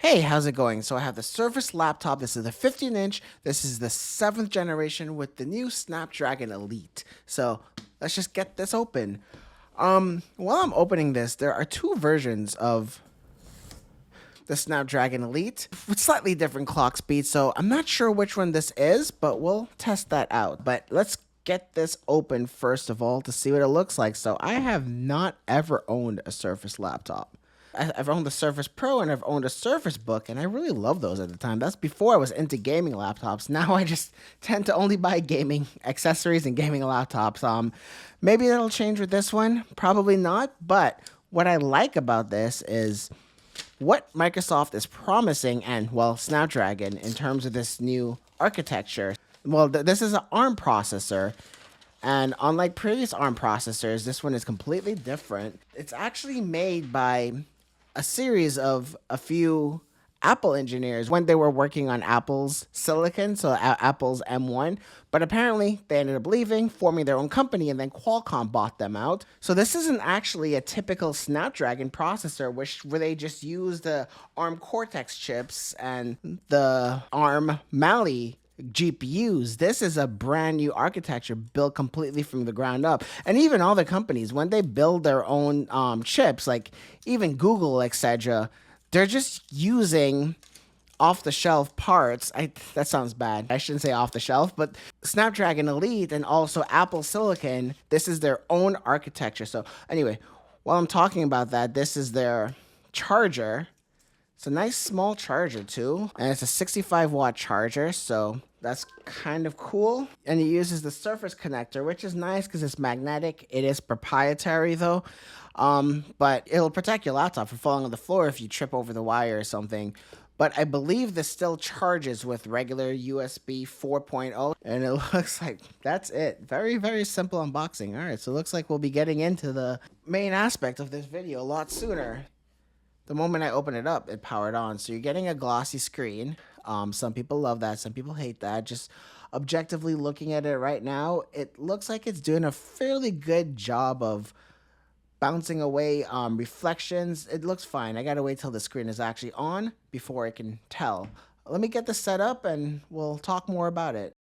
Hey, how's it going? So I have the Surface laptop. This is the 15-inch. This is the 7th generation with the new Snapdragon Elite. So let's just get this open. While I'm opening this, there are two versions of the Snapdragon Elite with slightly different clock speeds. So I'm not sure which one this is, but we'll test that out. But let's get this open first of all to see what it looks like. So I have not ever owned a Surface laptop. I've owned the Surface Pro and I've owned a Surface Book, and I really loved those at the time. That's before I was into gaming laptops. Now I just tend to only buy gaming accessories and gaming laptops. Maybe that'll change with this one. Probably not. But what I like about this is what Microsoft is promising, and well, Snapdragon in terms of this new architecture. Well, this is an ARM processor. And unlike previous ARM processors, this one is completely different. It's actually made by a series of a few Apple engineers when they were working on Apple's silicon, so Apple's M1. But apparently they ended up leaving, forming their own company, and then Qualcomm bought them out. So this isn't actually a typical Snapdragon processor, where they just use the ARM Cortex chips and the ARM Mali GPUs. This is a brand new architecture built completely from the ground up. And even all the companies, when they build their own chips, like even Google, etc., they're just using off-the-shelf parts. That sounds bad. I shouldn't say off-the-shelf, but Snapdragon Elite and also Apple Silicon, this is their own architecture. So anyway, while I'm talking about that, this is their charger. It's a nice small charger too, and it's a 65-watt charger, so that's kind of cool. And it uses the Surface connector, which is nice because it's magnetic. It is proprietary though, but it'll protect your laptop from falling on the floor if you trip over the wire or something. But I believe this still charges with regular USB 4.0, and it looks like that's it. Very, very simple unboxing. All right, so it looks like we'll be getting into the main aspect of this video a lot sooner. The moment I open it up, it powered on. So you're getting a glossy screen. Some people love that. Some people hate that. Just objectively looking at it right now, it looks like it's doing a fairly good job of bouncing away reflections. It looks fine. I gotta wait till the screen is actually on before I can tell. Let me get this set up and we'll talk more about it.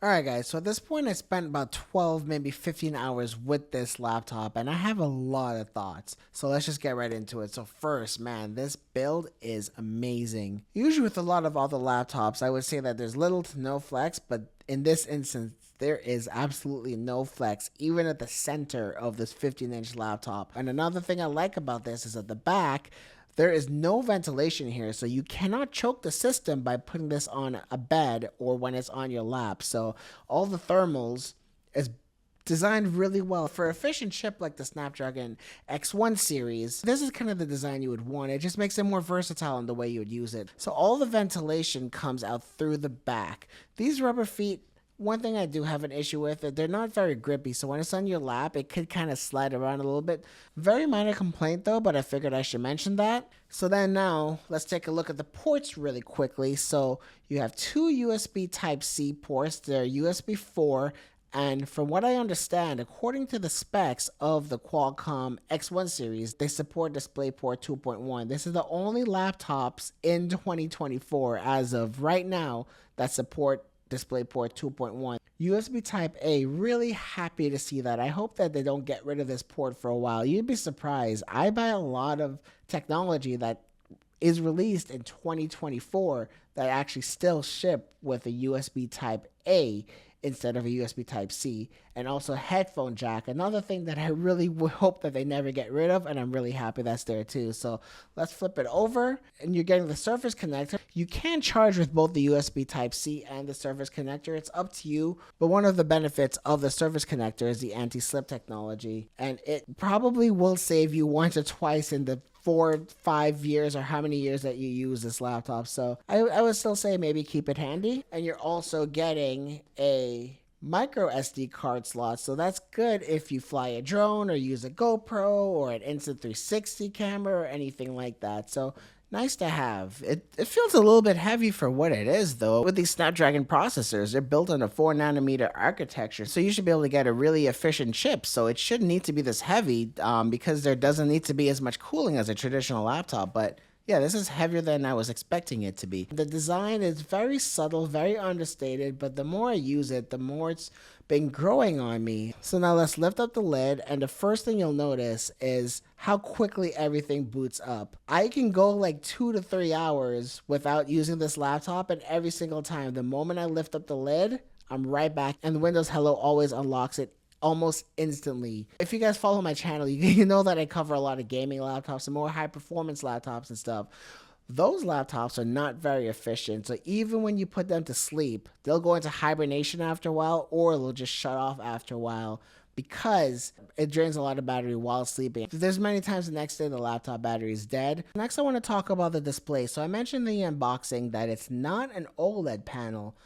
Alright guys, so at this point I spent about 12, maybe 15 hours with this laptop, and I have a lot of thoughts. So let's just get right into it. So first, man, this build is amazing. Usually with a lot of other laptops, I would say that there's little to no flex, but in this instance, there is absolutely no flex, even at the center of this 15-inch laptop. And another thing I like about this is at the back, there is no ventilation here, so you cannot choke the system by putting this on a bed or when it's on your lap. So all the thermals is designed really well. For an efficient chip like the Snapdragon X1 series, this is kind of the design you would want. It just makes it more versatile in the way you would use it. So all the ventilation comes out through the back. These rubber feet, one thing I do have an issue with, they're not very grippy, so when it's on your lap, it could kind of slide around a little bit. Very minor complaint though, but I figured I should mention that. So then now, let's take a look at the ports really quickly. So you have two USB Type-C ports. They're USB 4, and from what I understand, according to the specs of the Qualcomm X1 series, they support DisplayPort 2.1. This is the only laptops in 2024 as of right now that support DisplayPort 2.1. USB Type A, really happy to see that. I hope that they don't get rid of this port for a while. You'd be surprised. I buy a lot of technology that is released in 2024 that actually still ship with a USB Type A instead of a USB Type-C, and also headphone jack. Another thing that I really hope that they never get rid of, and I'm really happy that's there too. So let's flip it over, and you're getting the Surface connector. You can charge with both the USB Type-C and the Surface connector. It's up to you, but one of the benefits of the Surface connector is the anti-slip technology, and it probably will save you once or twice in the 4-5 years or how many years that you use this laptop. So I would still say maybe keep it handy. And you're also getting a micro SD card slots, so that's good if you fly a drone or use a GoPro or an Insta360 camera or anything like that. So nice to have. It feels a little bit heavy for what it is, though. With these Snapdragon processors, they're built on a 4nm architecture, so you should be able to get a really efficient chip. So it shouldn't need to be this heavy because there doesn't need to be as much cooling as a traditional laptop. But yeah, this is heavier than I was expecting it to be. The design is very subtle, very understated, but the more I use it, the more it's been growing on me. So now let's lift up the lid, and the first thing you'll notice is how quickly everything boots up. I can go like 2 to 3 hours without using this laptop, and every single time, the moment I lift up the lid, I'm right back, and Windows Hello always unlocks it almost instantly. If you guys follow my channel, you know that I cover a lot of gaming laptops and more high performance laptops and stuff. Those laptops are not very efficient, so even when you put them to sleep, they'll go into hibernation after a while, or they'll just shut off after a while because it drains a lot of battery while sleeping. There's many times the next day the laptop battery is dead. Next, I want to talk about the display. So I mentioned in the unboxing that it's not an OLED panel,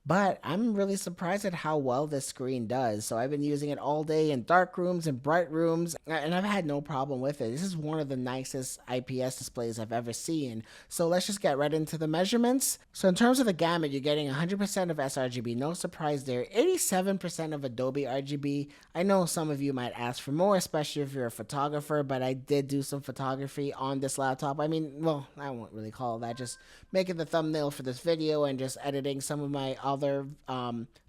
but I'm really surprised at how well this screen does. So I've been using it all day in dark rooms and bright rooms, and I've had no problem with it. This is one of the nicest IPS displays I've ever seen. So let's just get right into the measurements. So in terms of the gamut, you're getting 100% of sRGB, no surprise there. 87% of Adobe RGB. I know some of you might ask for more, especially if you're a photographer, but I did do some photography on this laptop. I mean, well, I won't really call that, just making the thumbnail for this video and just editing some of my other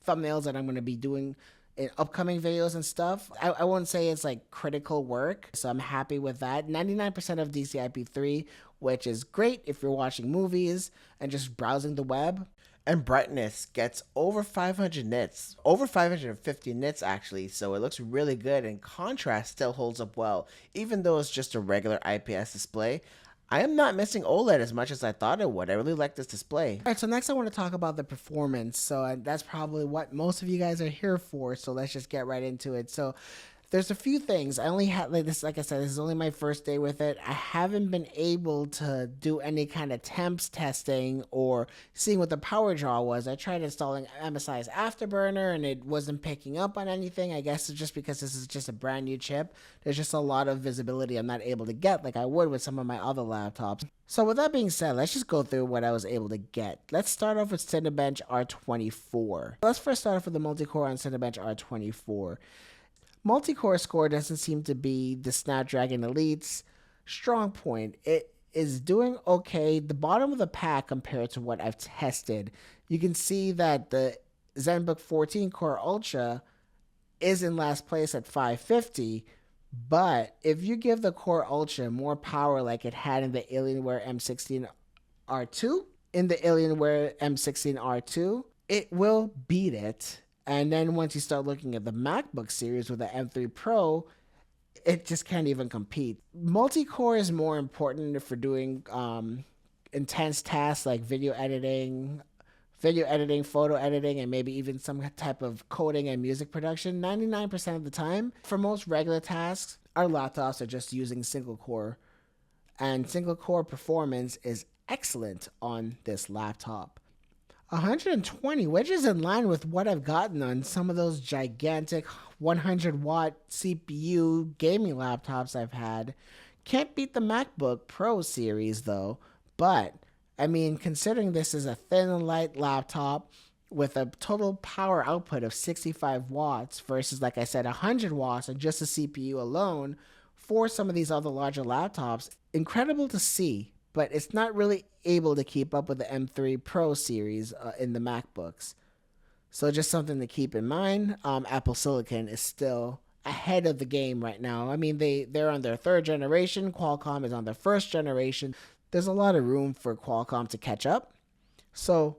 thumbnails that I'm going to be doing in upcoming videos and stuff. I won't say it's like critical work, so I'm happy with that. 99% of DCI-P3, which is great if you're watching movies and just browsing the web. And brightness gets over 500 nits, over 550 nits actually, so it looks really good, and contrast still holds up well. Even though it's just a regular IPS display, I am not missing OLED as much as I thought it would. I really like this display. Alright, so next I want to talk about the performance. So that's probably what most of you guys are here for, so let's just get right into it. So there's a few things. I only had, like I said, this is only my first day with it. I haven't been able to do any kind of temps testing or seeing what the power draw was. I tried installing MSI's Afterburner and it wasn't picking up on anything. I guess it's just because this is just a brand new chip. There's just a lot of visibility I'm not able to get like I would with some of my other laptops. So with that being said, let's just go through what I was able to get. Let's start off with Cinebench R24. Let's first start off with the multi-core on Cinebench R24. Multi-core score doesn't seem to be the Snapdragon Elite's strong point. It is doing okay. The bottom of the pack compared to what I've tested, you can see that the ZenBook 14 Core Ultra is in last place at 550, but if you give the Core Ultra more power like it had in the Alienware M16R2, it will beat it. And then once you start looking at the MacBook series with the M3 Pro, it just can't even compete. Multi-core is more important for doing intense tasks like video editing, photo editing, and maybe even some type of coding and music production. 99% of the time, for most regular tasks, our laptops are just using single core. And single core performance is excellent on this laptop. 120, which is in line with what I've gotten on some of those gigantic 100-watt CPU gaming laptops I've had. Can't beat the MacBook Pro series though, but I mean, considering this is a thin and light laptop with a total power output of 65 watts versus, like I said, 100 watts on just the CPU alone for some of these other larger laptops, incredible to see. But it's not really able to keep up with the M3 Pro series in the MacBooks. So just something to keep in mind. Apple Silicon is still ahead of the game right now. I mean, they're on their 3rd generation. Qualcomm is on their 1st generation. There's a lot of room for Qualcomm to catch up. So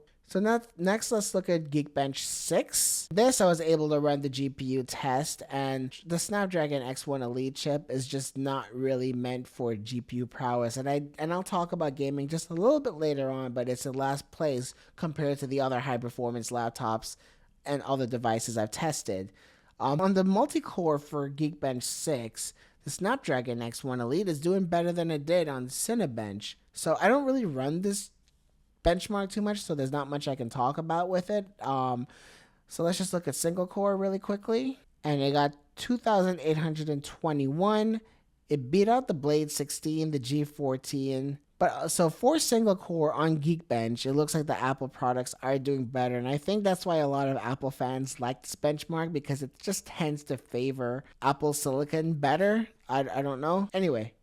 next, let's look at Geekbench 6. This, I was able to run the GPU test, and the Snapdragon X1 Elite chip is just not really meant for GPU prowess. And I'll talk about gaming just a little bit later on, but it's in last place compared to the other high-performance laptops and other devices I've tested. On the multi-core for Geekbench 6, the Snapdragon X1 Elite is doing better than it did on Cinebench. So I don't really run this benchmark too much, so there's not much I can talk about with it. So let's just look at single core really quickly. And it got 2,821. It beat out the Blade 16, the G14. But so for single core on Geekbench, it looks like the Apple products are doing better. And I think that's why a lot of Apple fans like this benchmark, because it just tends to favor Apple Silicon better. I don't know. Anyway,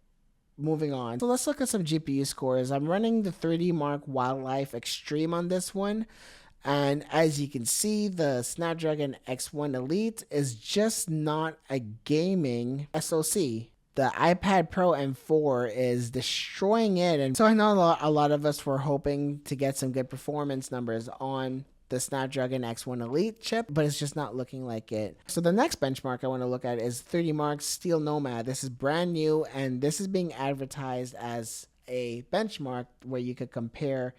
moving on. So let's look at some GPU scores. I'm running the 3D Mark Wildlife Extreme on this one. And as you can see, the Snapdragon X1 Elite is just not a gaming SoC. The iPad Pro M4 is destroying it. And so I know a lot of us were hoping to get some good performance numbers on the Snapdragon X1 Elite chip, but it's just not looking like it. So the next benchmark I want to look at is 3D Mark's Steel Nomad. This is brand new, and this is being advertised as a benchmark where you could compare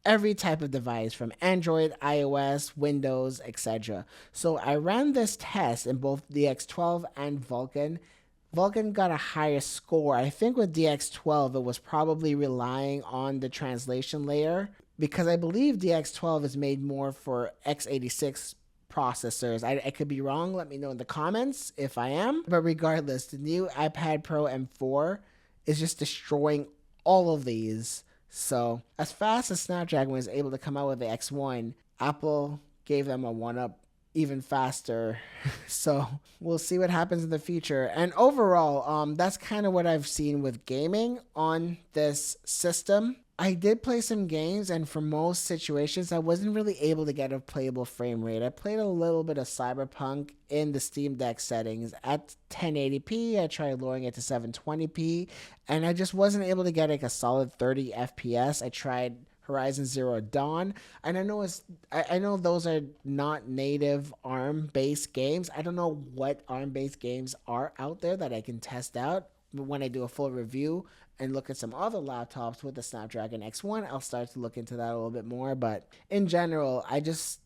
every type of device from Android, iOS, Windows, etc. So I ran this test in both DX12 and Vulkan. Vulkan got a higher score. I think with DX12, it was probably relying on the translation layer, because I believe DX12 is made more for x86 processors. I could be wrong. Let me know in the comments if I am. But regardless, the new iPad Pro M4 is just destroying all of these. So as fast as Snapdragon was able to come out with the X1, Apple gave them a one-up even faster. So we'll see what happens in the future. And overall, that's kind of what I've seen with gaming on this system. I did play some games, and for most situations, I wasn't really able to get a playable frame rate. I played a little bit of Cyberpunk in the Steam Deck settings at 1080p. I tried lowering it to 720p, and I just wasn't able to get like a solid 30 FPS. I tried Horizon Zero Dawn, and I know those are not native ARM-based games. I don't know what ARM-based games are out there that I can test out. When I do a full review and look at some other laptops with the Snapdragon X1, I'll start to look into that a little bit more. But in general, I just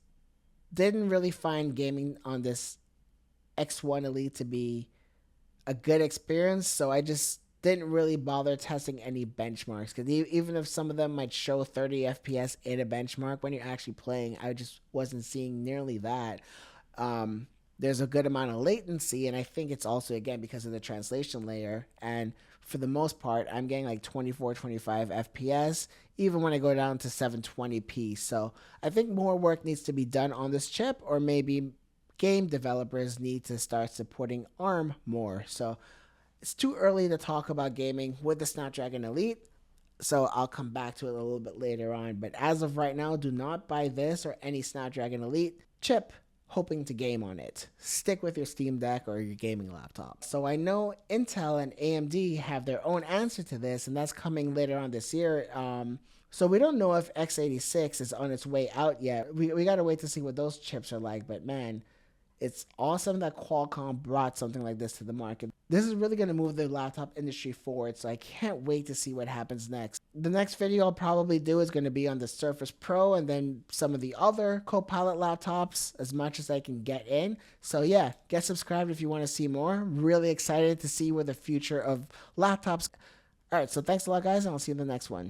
didn't really find gaming on this X1 Elite to be a good experience, so I just didn't really bother testing any benchmarks, because even if some of them might show 30 FPS in a benchmark, when you're actually playing, I just wasn't seeing nearly that. There's a good amount of latency, and I think it's also, again, because of the translation layer. And for the most part, I'm getting like 24, 25 FPS, even when I go down to 720p. So I think more work needs to be done on this chip, or maybe game developers need to start supporting ARM more. So it's too early to talk about gaming with the Snapdragon Elite, so I'll come back to it a little bit later on. But as of right now, do not buy this or any Snapdragon Elite chip hoping to game on it. Stick with your Steam Deck or your gaming laptop. So I know Intel and AMD have their own answer to this, and that's coming later on this year. So we don't know if x86 is on its way out yet. We got to wait to see what those chips are like. But man, it's awesome that Qualcomm brought something like this to the market. This is really going to move the laptop industry forward, so I can't wait to see what happens next. The next video I'll probably do is going to be on the Surface Pro, and then some of the other Copilot laptops, as much as I can get in. So yeah, get subscribed if you want to see more. Really excited to see where the future of laptops. All right, so thanks a lot, guys, and I'll see you in the next one.